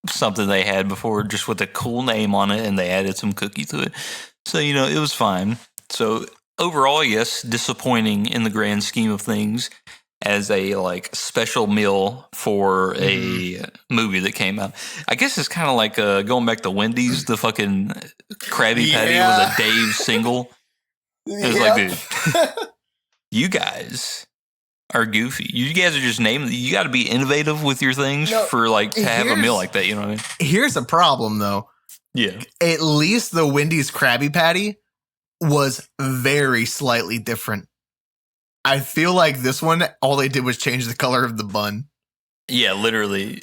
something they had before, just with a cool name on it, and they added some cookie to it. So it was fine. So overall, yes, disappointing in the grand scheme of things as a special meal for a movie that came out. I guess it's kind of like going back to Wendy's, the fucking Krabby Patty with a Dave single. It was like, dude, you guys are goofy. You guys are just naming. You got to be innovative with your things to have a meal like that. You know what I mean? Here's a problem, though. Yeah. At least the Wendy's Krabby Patty was very slightly different. I feel like this one, all they did was change the color of the bun. Yeah, literally.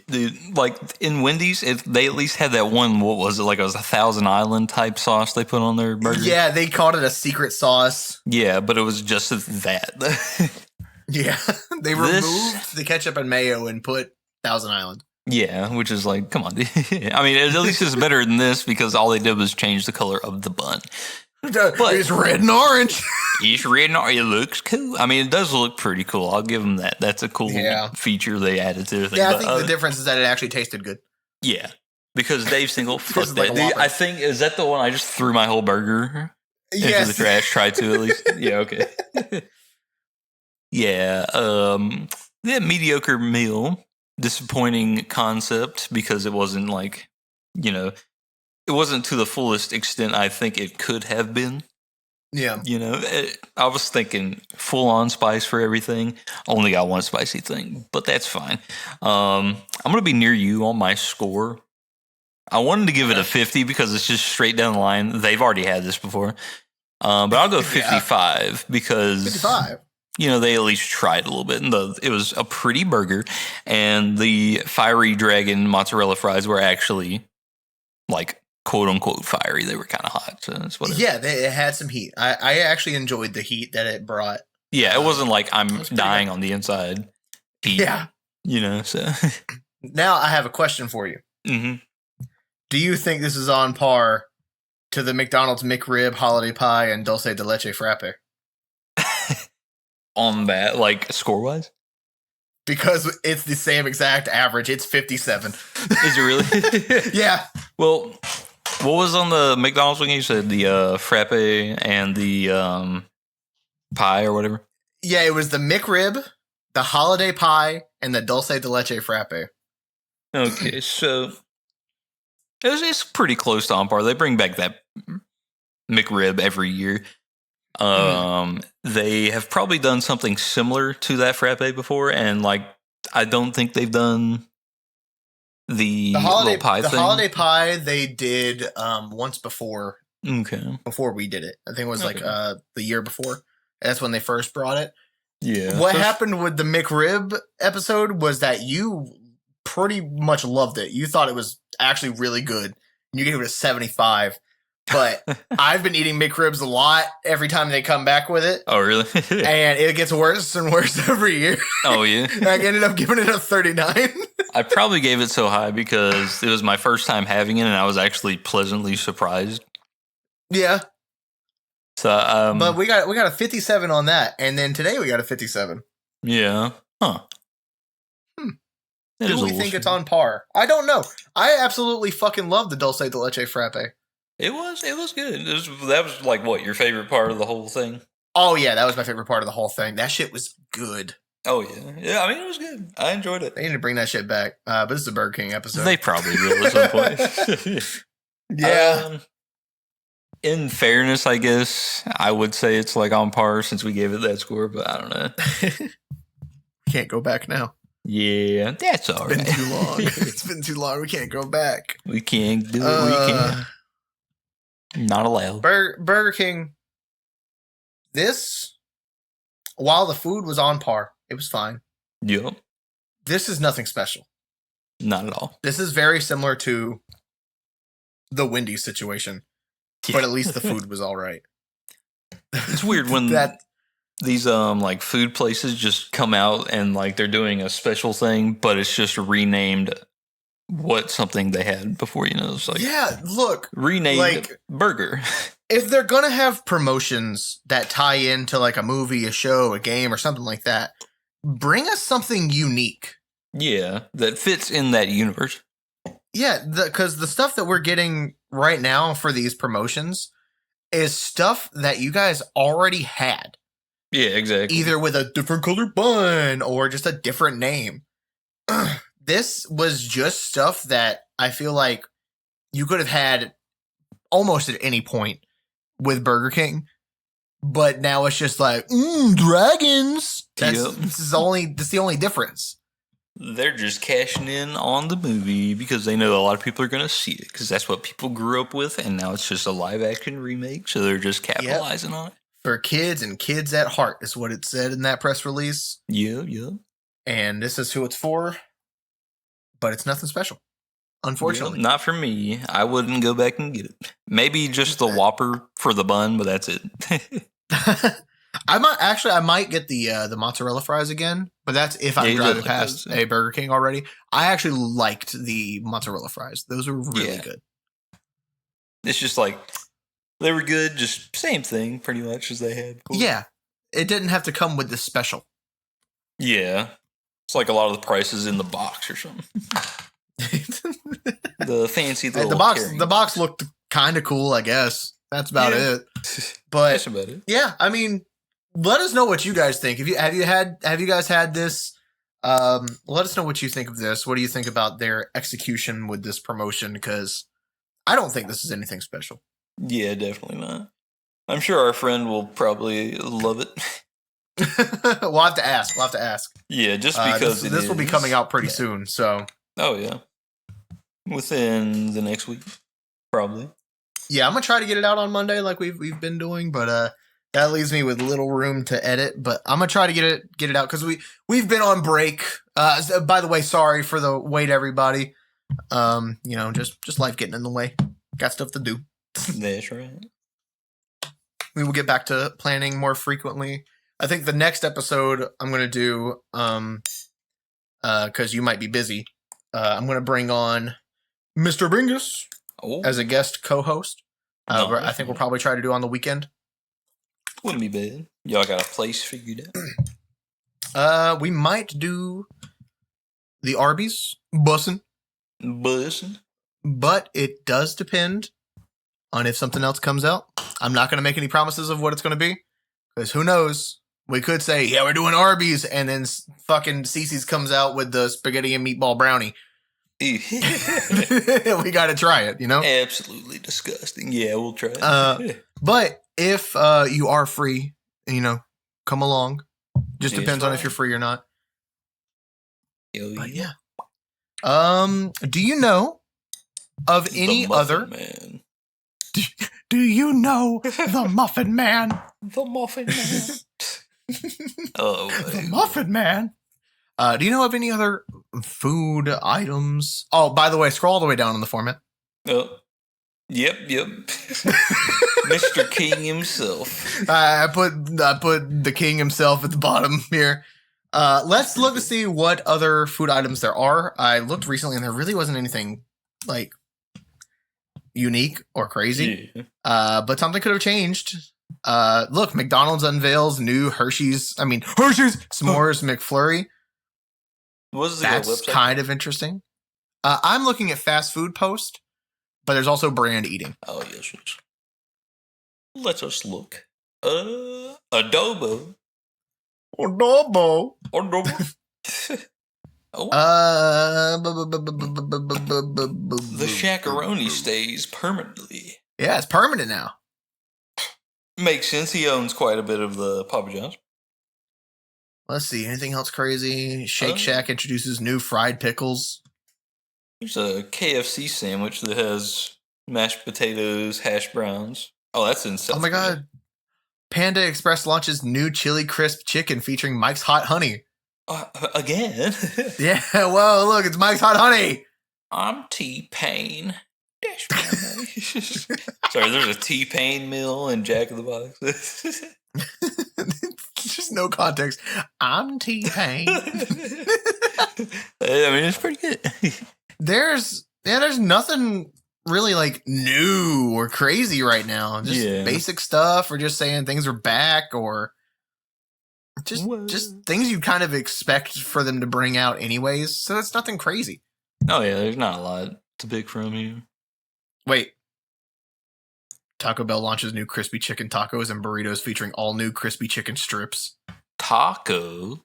In Wendy's, they at least had that one, what was it? It was a Thousand Island type sauce they put on their burger. Yeah, they called it a secret sauce. Yeah, but it was just that. Yeah, they removed the ketchup and mayo and put Thousand Island. Yeah, which is like, come on, dude. I mean, at least it's better than this because all they did was change the color of the bun. But it's red and orange. It's red and orange. It looks cool. I mean, it does look pretty cool. I'll give them that. That's a cool feature they added to the thing. Yeah, I think the difference is that it actually tasted good. Yeah, because Dave Single, fuck that. I think, is that the one I just threw my whole burger into the trash? Tried to at least. Yeah, okay. Yeah, mediocre meal. Disappointing concept because it wasn't it wasn't to the fullest extent I think it could have been. Yeah. I was thinking full on spice for everything. Only got one spicy thing, but that's fine. I'm going to be near you on my score. I wanted to give it a 50 because it's just straight down the line. They've already had this before. But I'll go 55 because 55. They at least tried a little bit. And it was a pretty burger. And the Fiery Dragon mozzarella fries were actually quote unquote fiery. They were kind of hot. So that's what it had some heat. I actually enjoyed the heat that it brought. Yeah, it wasn't like I'm dying on the inside. Heat, yeah. So. Now I have a question for you. Mm-hmm. Do you think this is on par to the McDonald's McRib, Holiday Pie, and Dulce de Leche Frappe? On that, score-wise? Because it's the same exact average. It's 57. Is it really? Yeah. Well, what was on the McDonald's one? You said the frappe and the pie or whatever? Yeah, it was the McRib, the Holiday Pie, and the Dulce de Leche Frappe. Okay, so it's pretty close to on par. They bring back that McRib every year. They have probably done something similar to that frappe before, and I don't think they've done the holiday pie thing. The Holiday Pie they did once before. Okay. Before we did it. I think it was the year before. That's when they first brought it. Yeah. What happened with the McRib episode was that you pretty much loved it. You thought it was actually really good. You gave it a 75. But I've been eating McRibs a lot every time they come back with it. Oh, really? And it gets worse and worse every year. Oh, yeah? I ended up giving it a 39. I probably gave it so high because it was my first time having it, and I was actually pleasantly surprised. Yeah. So, but we got a 57 on that, and then today we got a 57. Yeah. Huh. Do we think it's on par? I don't know. I absolutely fucking love the Dulce de Leche Frappe. It was good. That was what, your favorite part of the whole thing? Oh yeah, that was my favorite part of the whole thing. That shit was good. Oh yeah, yeah. I mean, it was good. I enjoyed it. They need to bring that shit back. But this is a Burger King episode. They probably will at some point. Yeah. In fairness, I guess I would say it's like on par since we gave it that score, but I don't know. Can't go back now. Yeah, that's all It's right. been too long. It's been too long. We can't go back. We can't do it. We can't. Not allowed. Burger King. This, while the food was on par, it was fine. Yep. This is nothing special. Not at all. This is very similar to the Wendy's situation, but at least the food was all right. It's weird when these like food places just come out and like they're doing a special thing, but it's just renamed what something they had before. You know, it's like Yeah, look, renamed like- burger. if they're gonna have promotions that tie into like a movie, a show, a game, or something like that, bring us something unique. Yeah, that fits in that universe. Yeah, because the stuff that we're getting right now for these promotions is stuff that you guys already had, Yeah, exactly. either with a different colored bun or just a different name. This was just stuff that I feel like you could have had almost at any point with Burger King, but now it's just like dragons. That's Yep. that's the only difference. They're just cashing in on the movie because they know a lot of people are going to see it because that's what people grew up with, and now it's just a live action remake, so they're just capitalizing on it. For kids and kids at heart is what it said in that press release, Yeah, yeah. and this is who it's for. But it's nothing special, unfortunately. Yeah, not for me. I wouldn't go back and get it. Maybe just the Whopper for the bun, but that's it. I might get the mozzarella fries again, but that's if I'm Yeah, you driving look like past those. a Burger King already. I actually liked the mozzarella fries; those were really Yeah. good. It's just like they were good, just same thing pretty much as they had before. Yeah, it didn't have to come with the special. Yeah. It's like a lot of the prices in the box or something. The fancy little the box looked kind of cool, I guess. That's about Yeah. it. But That's about it. yeah, I mean, let us know what you guys think. Have you guys had this? Let us know what you think of this. What do you think about their execution with this promotion? Because I don't think this is anything special. Yeah, definitely not. I'm sure our friend will probably love it. We'll have to ask. Yeah, just because this will be coming out pretty soon. So Oh yeah, within the next week, probably. yeah, I'm gonna try to get it out on Monday, like we've been doing, but that leaves me with little room to edit. But I'm gonna try to get it out because we've been on break. By the way, sorry for the wait, everybody. Just life getting in the way. Got stuff to do. That's right. We will get back to planning more frequently. I think the next episode I'm gonna do because you might be busy. I'm gonna bring on Mr. Bringus Oh, as a guest co-host. I think we'll probably try to do on the weekend. wouldn't be bad. Y'all got a place figured out. We might do the Arby's bussin', Bussin'. but it does depend on if something else comes out. I'm not going to make any promises of what it's going to be because who knows? We could say, yeah, we're doing Arby's, and then fucking Cece's comes out with the spaghetti and meatball brownie. We got to try it, you know? Absolutely disgusting. Yeah, we'll try it. But if you are free, come along. Just Yes, depends on if right. you're free or not. Hell But yeah. yeah. Do you know of any The Muffin other? Man. Do you know the Muffin Man? The Muffin Man. Oh, The Muffin Man. Do you know of any other food items? Oh, by the way, scroll all the way down in the format. oh. Yep. Mr. King himself. I put the king himself at the bottom here. Let's look to see what other food items there are. I looked recently and there really wasn't anything like unique or crazy. Yeah. But something could have changed. Look, McDonald's unveils new Hershey's S'mores McFlurry. What is the That's website? kind of interesting. I'm looking at Fast Food Post, but there's also brand eating. Oh, yes. Let us look. Adobo. Adobo. Adobo. Oh, the shakaroni stays permanently. Yeah, it's permanent now. Makes sense. He owns quite a bit of the Papa John's. Let's see. Anything else crazy? Shake Shack introduces new fried pickles. There's a KFC sandwich that has mashed potatoes, hash browns. Oh, that's in South Oh my Korea. God. Panda Express launches new chili crisp chicken featuring Mike's Hot Honey. Again? Yeah, whoa, look, it's Mike's Hot Honey. I'm T-Pain. Sorry, there's a T-Pain meal in Jack in the Box. Just no context. I'm T-Pain. I mean, it's pretty good. There's nothing really like new or crazy right now. Just basic stuff, or just saying things are back, or just things you kind of expect for them to bring out anyways. So it's nothing crazy. Oh yeah, there's not a lot to pick from here. Wait. Taco Bell launches new crispy chicken tacos and burritos featuring all new crispy chicken strips. Taco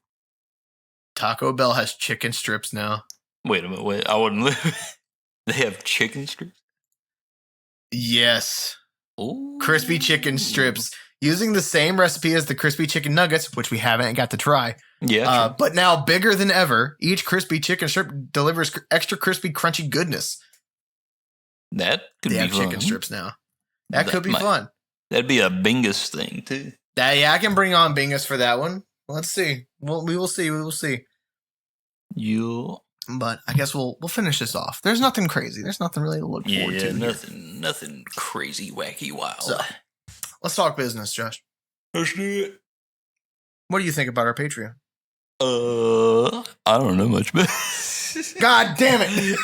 Bell has chicken strips now. Wait a minute. Wait, I wouldn't live. They have chicken strips? Yes. Ooh. Crispy chicken strips. Using the same recipe as the crispy chicken nuggets, which we haven't got to try. Yeah. But now bigger than ever, each crispy chicken strip delivers extra crispy, crunchy goodness. That could they be have fun. Chicken strips now. That could be fun. That'd be a Bingus thing, too. Yeah, I can bring on Bingus for that one. Let's see. We will see. We will see. But I guess we'll finish this off. There's nothing crazy. There's nothing really to look forward to. Nothing crazy, wacky, wild. So, let's talk business, Josh. Let's do it. What do you think about our Patreon? I don't know much, but God damn it!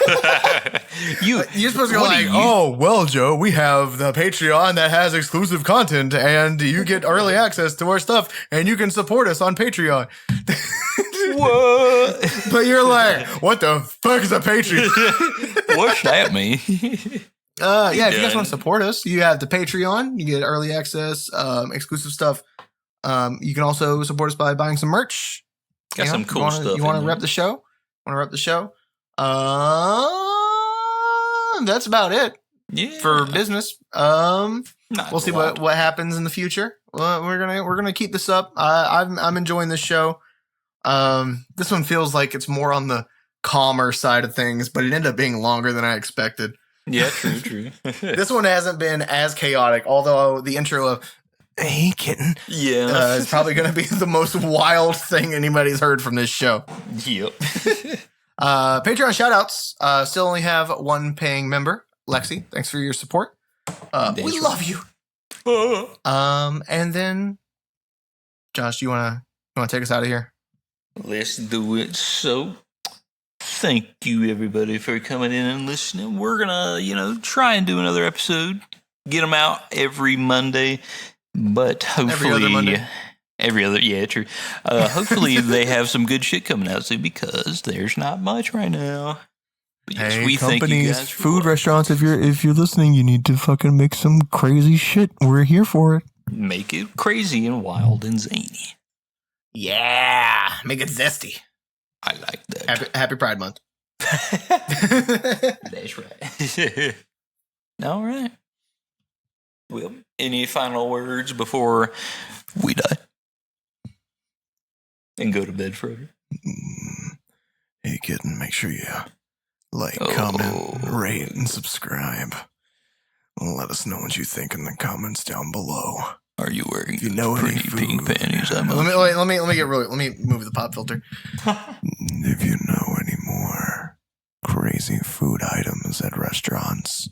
You're supposed to go like, oh, well, Joe, we have the Patreon that has exclusive content, and you get early access to our stuff, and you can support us on Patreon. What? But you're like, what the fuck is a Patreon? What's that mean? Yeah, if you guys want to support us, you have the Patreon. You get early access, exclusive stuff. You can also support us by buying some merch. Got some cool stuff. You want to rep the show? That's about it. Yeah. For business. We'll see what happens in the future. Well, we're gonna keep this up. I'm enjoying this show. This one feels like it's more on the calmer side of things, but it ended up being longer than I expected. Yeah, true. This one hasn't been as chaotic, although the intro of "Hey Kitten" is probably going to be the most wild thing anybody's heard from this show. Yep. Patreon shoutouts. Still only have one paying member, Lexi. Thanks for your support. We love you. And then, Josh, you wanna take us out of here? Let's do it. So, thank you everybody for coming in and listening. We're gonna, try and do another episode. Get them out every Monday, but hopefully every other Monday. Yeah, true. Hopefully they have some good shit coming out soon because there's not much right now. But yes, hey, we companies, thank you guys food restaurants. If you're listening, you need to fucking make some crazy shit. We're here for it. Make it crazy and wild and zany. Yeah, make it zesty. I like that. Happy Pride Month. That's right. All right. Well, any final words before we die and go to bed forever? Hey, kitten, make sure you like, comment, rate, and subscribe. Let us know what you think in the comments down below. Are you wearing pretty pink panties? Let me get really. Let me move the pop filter. If you know any more crazy food items at restaurants,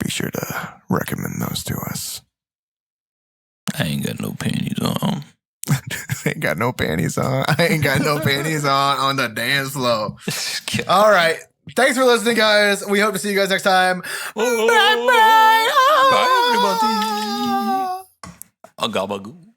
be sure to recommend those to us. I ain't got no panties on. Ain't got no panties on. I ain't got no panties on the dance floor. All right. Thanks for listening, guys. We hope to see you guys next time. Bye, Bye, everybody. A gabagoo.